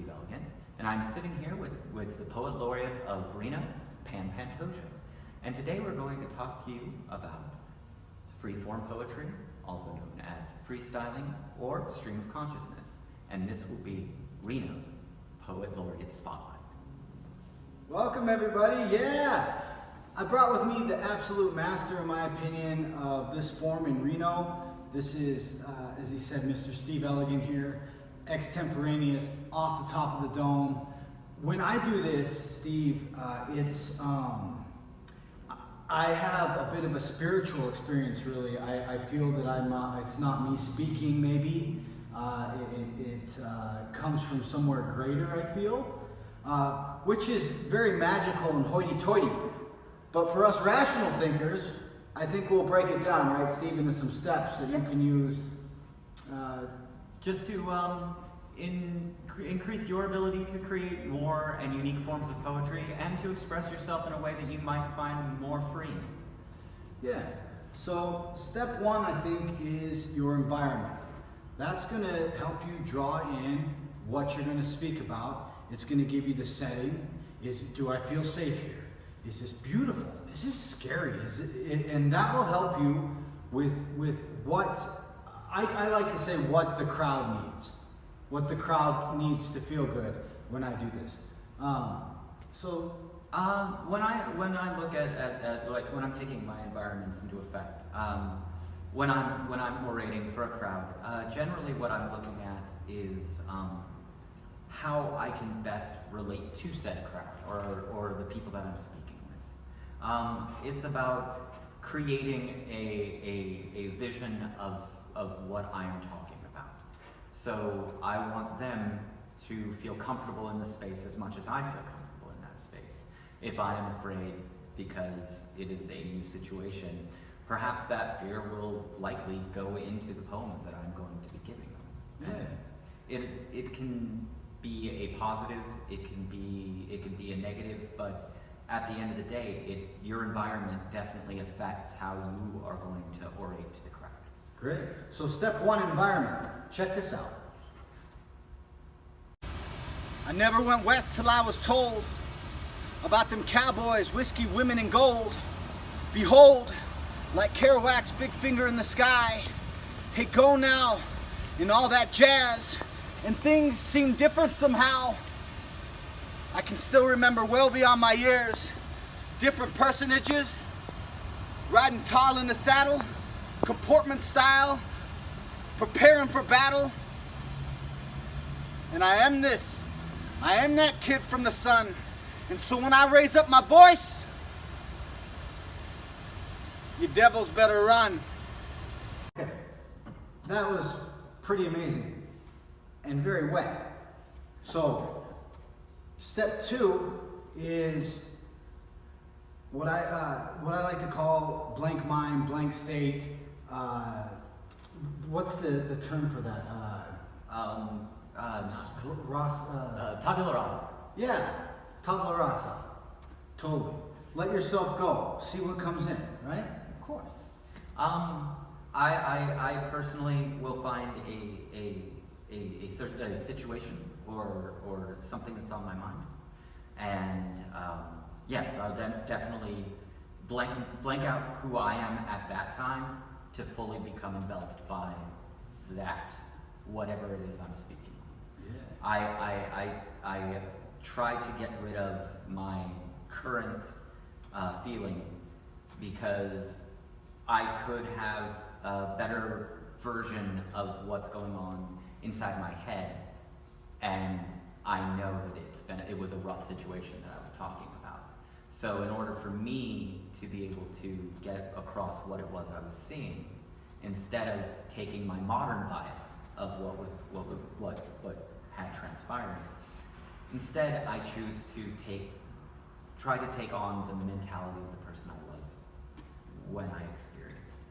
Steve Elegant, and I'm sitting here with the Poet Laureate of Reno, Pan Pantoja. And today we're going to talk to you about free-form poetry, also known as freestyling or stream of consciousness. And this will be Reno's Poet Laureate Spotlight. Welcome everybody, yeah! I brought with me the absolute master, in my opinion, of this form in Reno. This is, as he said, Mr. Steve Elegant here, extemporaneous, off the top of the dome. When I do this, Steve, I have a bit of a spiritual experience, really. I feel that it's not me speaking, maybe. It comes from somewhere greater, I feel, which is very magical and hoity-toity. But for us rational thinkers, I think we'll break it down, right, Steve, into some steps that you can use. Just to increase your ability to create more and unique forms of poetry and to express yourself in a way that you might find more freeing. Yeah. So step one, I think, is your environment. That's going to help you draw in what you're going to speak about. It's going to give you the setting. Do I feel safe here? Is this beautiful? Is this scary? And that will help you with what, I like to say, what the crowd needs. What the crowd needs to feel good when I do this. When I look at like when I'm taking my environments into effect, when I'm orating for a crowd, generally what I'm looking at is how I can best relate to said crowd or the people that I'm speaking with. It's about creating a vision of what I am talking about. So I want them to feel comfortable in the space as much as I feel comfortable in that space. If I am afraid because it is a new situation, perhaps that fear will likely go into the poems that I'm going to be giving them. Yeah. It can be a positive, it can be a negative, but at the end of the day, your environment definitely affects how you are going to orate to the crowd. Great. So step one, environment. Check this out. I never went west till I was told about them cowboys, whiskey, women, and gold. Behold, like Kerouac's big finger in the sky. Hey, go now, and all that jazz. And things seem different somehow. I can still remember well beyond my years, different personages, riding tall in the saddle, comportment style, preparing for battle. And I am that kid from the sun. And so when I raise up my voice, you devils better run. Okay, that was pretty amazing and very wet. So step two is what I like to call blank mind, blank state. What's the term for that? Tabula rasa. Yeah, tabula rasa. Totally. Let yourself go. See what comes in, right? Of course. I personally will find a situation or something that's on my mind, and yes, I'll definitely blank out who I am at that time to fully become enveloped by that, whatever it is I'm speaking. Yeah. I try to get rid of my current feeling because I could have a better version of what's going on inside my head, and I know that it was a rough situation that I was talking about. So in order for me to be able to get across what it was I was seeing, instead of taking my modern bias of what had transpired, instead I choose to try to take on the mentality of the person I was when I experienced.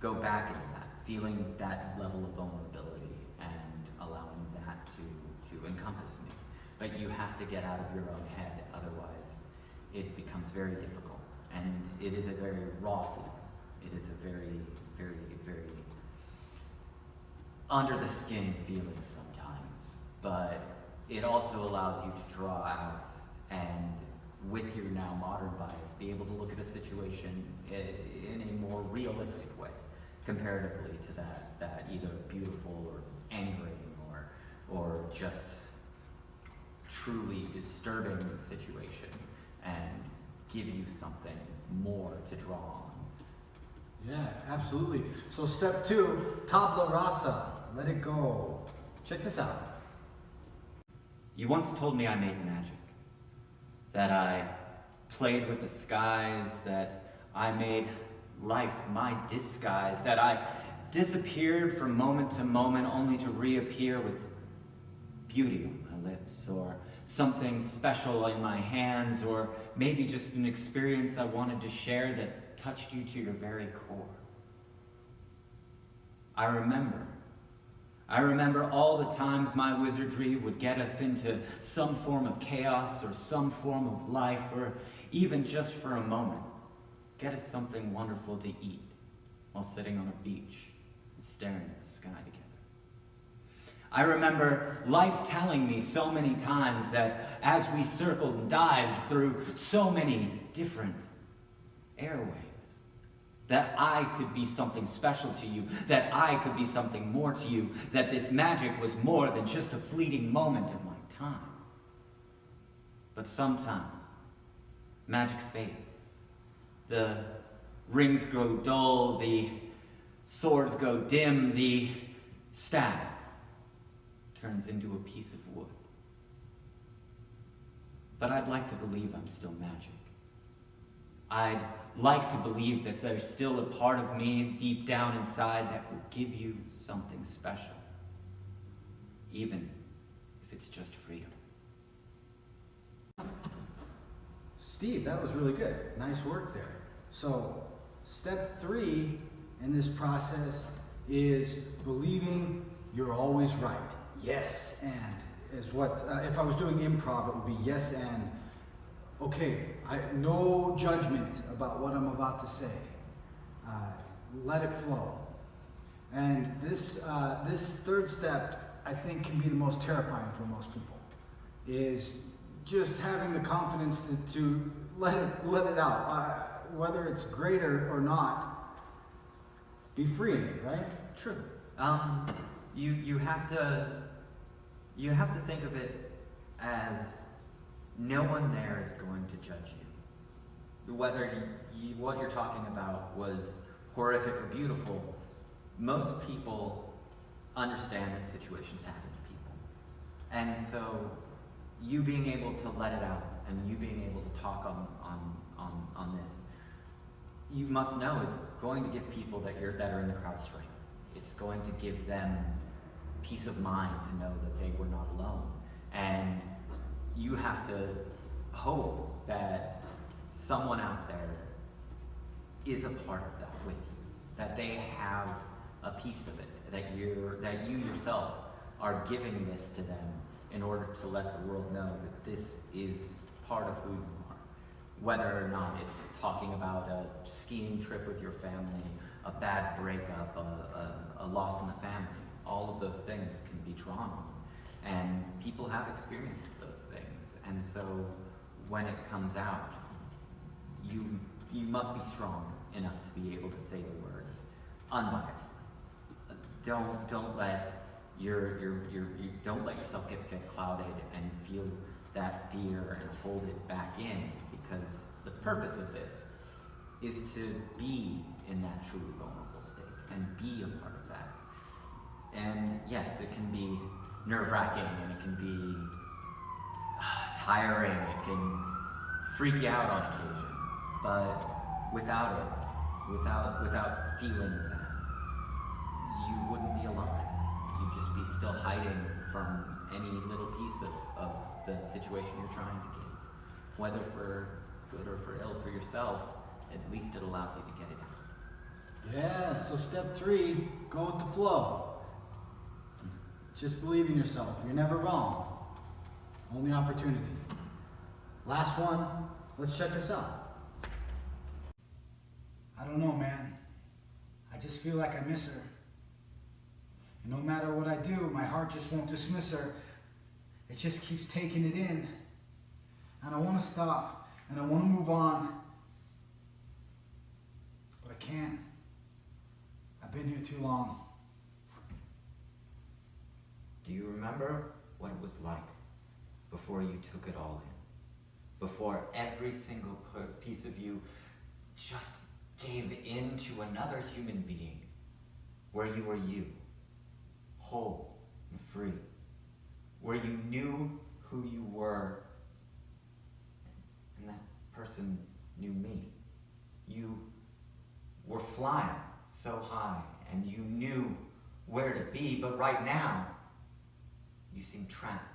Go back into that, feeling that level of vulnerability and allowing that to encompass me. But you have to get out of your own head, otherwise it becomes very difficult. And it is a very raw feeling. It is a very, very, very under the skin feeling sometimes. But it also allows you to draw out and, with your now modern bias, be able to look at a situation in a more realistic way, comparatively to that either beautiful or angry or just truly disturbing situation, and give you something more to draw on. Yeah, absolutely. So step 2, tabla rasa, let it go. Check this out. You once told me I made magic, that I played with the skies, that I made life my disguise, that I disappeared from moment to moment only to reappear with beauty on my lips, or something special in my hands, or maybe just an experience I wanted to share that touched you to your very core. I remember all the times my wizardry would get us into some form of chaos or some form of life, or even just for a moment, get us something wonderful to eat while sitting on a beach and staring at the sky together. I remember life telling me so many times that as we circled and dived through so many different airways, that I could be something special to you, that I could be something more to you, that this magic was more than just a fleeting moment of my time. But sometimes, magic fades. The rings grow dull, the swords go dim, the staff turns into a piece of wood. But I'd like to believe I'm still magic. I'd like to believe that there's still a part of me deep down inside that will give you something special, even if it's just freedom. Steve, that was really good. Nice work there. So, step 3 in this process is believing you're always right. Yes, and is what, if I was doing improv, it would be yes, and. Okay, no judgment about what I'm about to say. Let it flow. And this third step, I think, can be the most terrifying for most people, is just having the confidence to let it out. Whether it's great or not, be free in it, right? True. You have to think of it as no one there is going to judge you. Whether what you're talking about was horrific or beautiful, most people understand that situations happen to people. And so you being able to let it out and you being able to talk on this, you must know is going to give people that are in the crowd strength. It's going to give them peace of mind to know that they were not alone. And you have to hope that someone out there is a part of that with you, that they have a piece of it, that you yourself are giving this to them in order to let the world know that this is part of who you are. Whether or not it's talking about a skiing trip with your family, a bad breakup, a loss in the family, all of those things can be drawn on. And people have experienced those things. And so when it comes out, you must be strong enough to be able to say the words unbiased. Don't let don't let yourself get clouded and feel that fear and hold it back in, because the purpose of this is to be in that truly vulnerable state and be a part of that. And yes, it can be nerve-wracking, and it can be tiring, it can freak you out on occasion, but without feeling that, you wouldn't be alive. You'd just be still hiding from any little piece of the situation you're trying to give. Whether for good or for ill for yourself, at least it allows you to get it out. Yeah, so step 3, go with the flow. Just believe in yourself. You're never wrong. Only opportunities. Last one, let's check this out. I don't know, man. I just feel like I miss her. And no matter what I do, my heart just won't dismiss her. it just keeps taking it in. And I want to stop, and I want to move on. But I can't. I've been here too long. Do you remember what it was like before you took it all in? Before every single piece of you just gave in to another human being, where you were you, whole and free, where you knew who you were, and that person knew me. You were flying so high, and you knew where to be, but right now, you seem trapped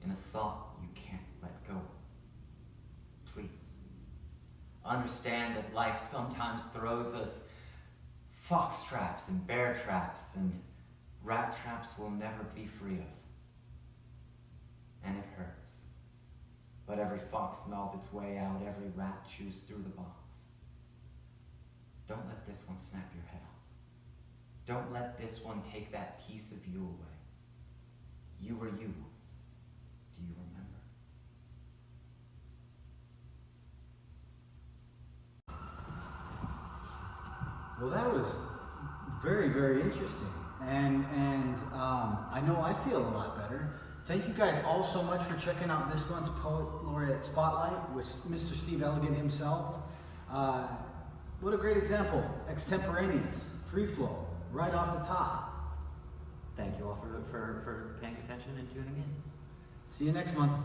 in a thought you can't let go. Please, understand that life sometimes throws us fox traps and bear traps and rat traps we'll never be free of. And it hurts. But every fox gnaws its way out, every rat chews through the box. Don't let this one snap your head off. Don't let this one take that piece of you away. You were you once. Do you remember? Well, that was very, very interesting. And I know I feel a lot better. Thank you guys all so much for checking out this month's Poet Laureate Spotlight with Mr. Steve Elegant himself. What a great example. Extemporaneous, free flow, right off the top. Thank you all for paying attention and tuning in. See you next month.